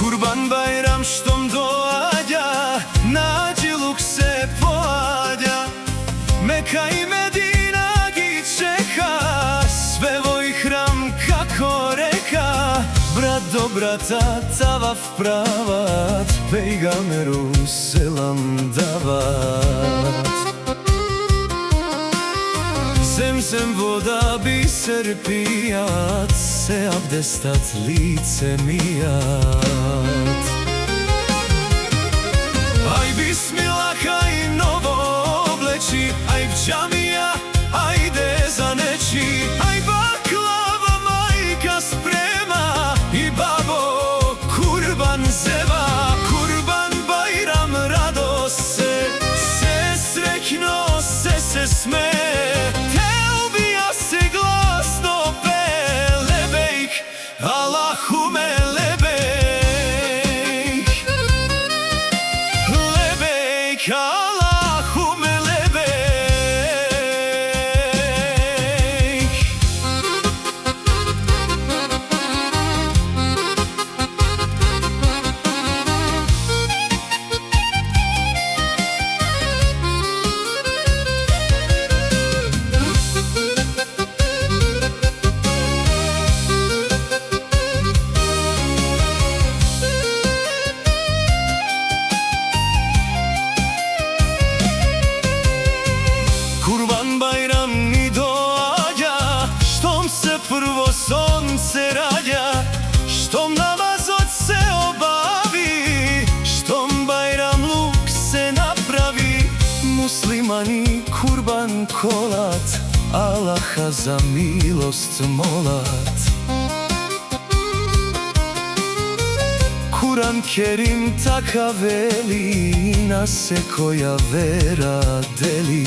Kurban bayram štom dođa, nađiluk se pođa, Meka i Medina gi čeka, sve voj hram kako reka, brat do brata tavav pravat, pejgamberu selam davat. Zemzem voda biser pijat, se abdestat lice mijat. Aj bismillah, aj novo obleći, aj džamija, ajde za neći, aj baklava majka sprema i babo kurban zeva. Kurban bajram radost se srećno se sme. Allahume lebejk, lebejk, Allahume lebejk. Kurban bayram ni dođa, štom se prvo sonce rađa, štom namaz od se obavi, štom bayram luk se napravi. Muslimani kurban kolat, Allaha za milost molat. Kur'an Kerim taka veli, nas se koja vera deli.